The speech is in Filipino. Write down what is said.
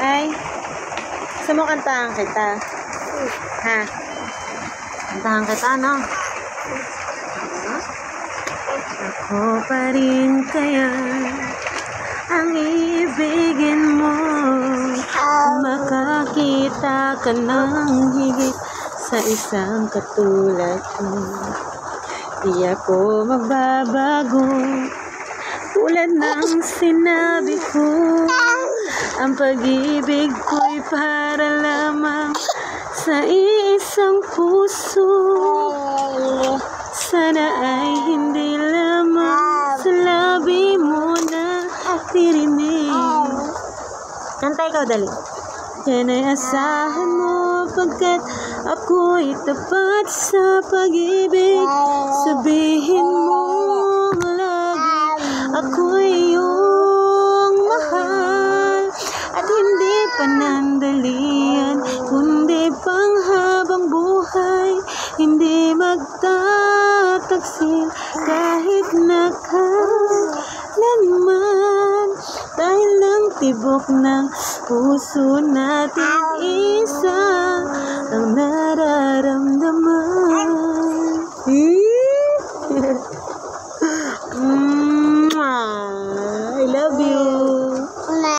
Ay, gusto mo kantahan kita? Ha? Kantahan kita, no? Ako pa rin kaya ang ibigin mo. Makakita ka ng higit sa isang katulad mo. Di ako magbabago, tulad ng sinabi ko. Ang pag-ibig ko'y para lamang sa isang puso. Sana ay hindi lamang sa labi mo na tirinig. Kanta ikaw, dali. Yan ay asahan mo pagkat ako'y tapat sa pag-ibig. Sabihin mo lagi ako'y iyong mahal. At hindi panandalian, kundi panghabang buhay. Hindi magtataksil kahit nakailanman. Dahil lang tibok ng puso natin isa ang